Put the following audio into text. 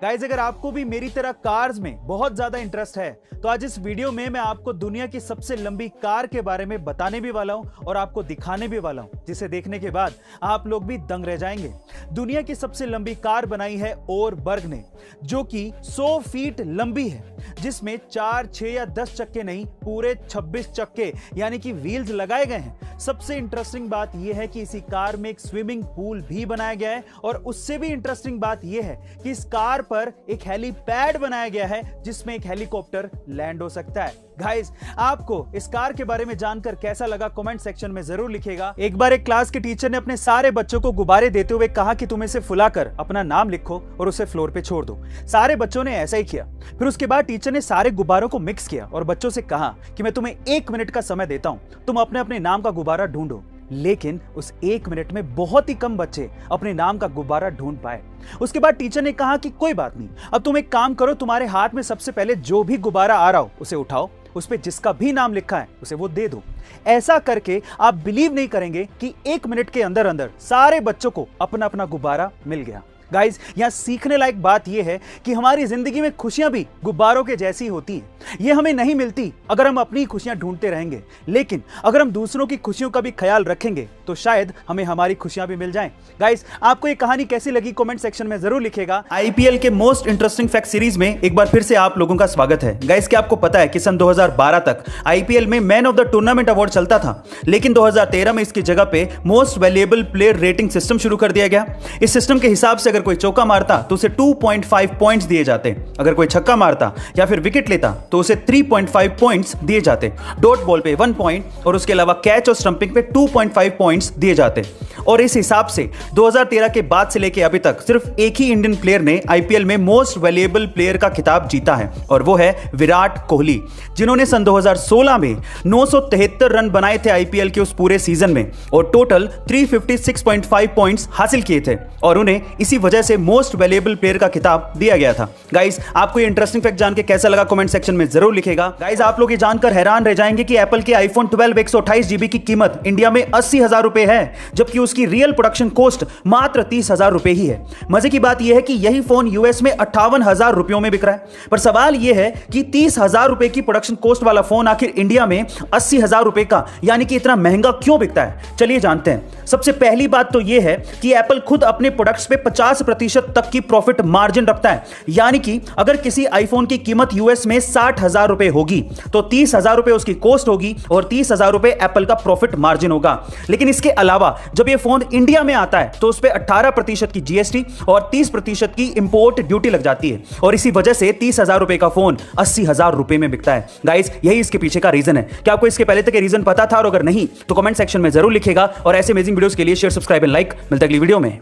Guys अगर आपको भी मेरी तरह कार्स में बहुत ज्यादा इंटरेस्ट है तो आज इस वीडियो में मैं आपको दुनिया की सबसे लंबी कार के बारे में बताने भी वाला हूं और आपको दिखाने भी वाला हूं, जिसे देखने के बाद आप लोग भी दंग रह जाएंगे। दुनिया की सबसे लंबी कार बनाई है ओरबर्ग ने, जो कि 100 फीट लंबी है, जिसमें 4, 6 या 10 चक्के नहीं, पूरे 26 चक्के यानी कि व्हील्स लगाए गए हैं। सबसे इंटरेस्टिंग बात यह है कि इसी कार में एक स्विमिंग पूल भी बनाया गया है और उससे भी इंटरेस्टिंग बात यह है कि इस कार पर एक हेलीपैड बनाया गया है जिसमें एक हेलीकॉप्टर लैंड हो सकता है। गाइस, आपको इस कार के बारे में जानकर कैसा लगा कमेंट सेक्शन में जरूर लिखिएगा। एक बार एक क्लास के टीचर ने अपने सारे बच्चों को गुब्बारे देते हुए कहा कि तुम इसे फुलाकर अपना नाम लिखो और उसे फ्लोर पे छोड़ दो। सारे बच्चों ने ऐसा ही किया। फिर उसके बाद टीचर ने सारे गुब्बारों को मिक्स किया और बच्चों से कहा कि मैं तुम्हें 1 मिनट का समय देता हूं, तुम अपने अपने नाम का गुब्बारा ढूंढो। लेकिन उस 1 मिनट में बहुत ही कम बच्चे अपने नाम का गुब्बारा ढूंढ पाए। उसके बाद टीचर ने कहा कि कोई बात नहीं, अब तुम एक काम करो, तुम्हारे हाथ में सबसे पहले जो भी गुब्बारा आ रहा हो उसे उठाओ, उस पे जिसका भी नाम लिखा है उसे वो दे दो। ऐसा करके आप बिलीव नहीं करेंगे कि 1 मिनट के अंदर अंदर सारे बच्चों को अपना अपना गुब्बारा मिल गया। गाइस, यहां सीखने लायक बात यह है कि हमारी जिंदगी में खुशियां भी गुब्बारों के जैसी होती हैं। ये हमें नहीं मिलती अगर हम अपनी खुशियां ढूंढते रहेंगे, लेकिन अगर हम दूसरों की खुशियों का भी ख्याल रखेंगे तो शायद हमें हमारी खुशियां भी मिल जाएं। गाइस, आपको ये कहानी कैसी लगी कमेंट सेक्शन में जरूर लिखिएगा। आईपीएल के मोस्ट इंटरेस्टिंग फैक्ट सीरीज में एक बार फिर से आप लोगों का स्वागत है। गाइस, क्या आपको पता है कि सन 2012 तक आईपीएल में man of the tournament award चलता था, लेकिन 2013 में इसकी जगह पे most valuable player rating system शुरू कर दिया गया। इस सिस्टम के हिसाब से अगर कोई चौका मारता तो उसे 2.5 पॉइंट्स दिए जाते, अगर कोई छक्का मारता या फिर विकेट लेता तो उसे 3.5 पॉइंट्स दिए जाते, डॉट बॉल पे 1 पॉइंट और उसके अलावा कैच और स्टंपिंग पे 2.5 पॉइंट्स दिए जाते। और इस हिसाब से 2013 के बाद से लेके अभी तक सिर्फ एक ही इंडियन प्लेयर ने आईपीएल में मोस्ट वैल्यूएबल प्लेयर का खिताब जीता है और वो है विराट कोहली, जिन्होंने सन 2016 में 973 रन बनाए थे आईपीएल के उस पूरे सीजन में और टोटल 356.5 पॉइंट्स हासिल किए थे और उन्हें इसी वजह से मोस्ट वैल्यूएबल प्लेयर का खिताब दिया गया था। गाइस, आपको ये इंटरेस्टिंग फैक्ट जान के कैसा लगा कमेंट सेक्शन में जरूर लिखेगा। गाइस, आप लोग ये जानकर हैरान रह जाएंगे कि एप्पल के आईफोन 12 128 जीबी की कीमत इंडिया में 80,000 रुपए है, जबकि उसकी रियल प्रोडक्शन कॉस्ट मात्र 30,000 रुपए ही है। मजे की बात यह है कि यही फोन यूएस में 58,000 रुपयों में बिक रहा है। पर सवाल यह है कि 30,000 रुपए की प्रोडक्शन कॉस्ट वाला फोन आखिर इंडिया में 80,000 रुपए का यानी कि इतना महंगा क्यों बिकता है? चलिए जानते हैं। सबसे पहली बात तो यह है कि एप्पल खुद अपने प्रोडक्ट्स पे 50% तक की प्रॉफिट मार्जिन रखता है, यानी कि अगर किसी आईफोन की कीमत यूएस में 60,000 रुपए होगी तो 30,000 रुपए उसकी कॉस्ट होगी और 30,000 रुपए एप्पल का प्रॉफिट मार्जिन होगा। लेकिन इसके अलावा जब यह फोन इंडिया में आता है तो उस पर 18% की जीएसटी और 30% की इंपोर्ट ड्यूटी लग जाती है और इसी वजह से 30,000 रुपए का फोन 80,000 रुपए में बिकता है। गाइस, यही इसके पीछे का रीजन है। क्या आपको इसके पहले तक ये रीजन पता था? और अगर नहीं तो कमेंट सेक्शन में जरूर लिखेगा और ऐसे अमेजिंग वीडियोस के लिए शेयर, सब्सक्राइब एंड लाइक। मिलते हैं अगली वीडियो में।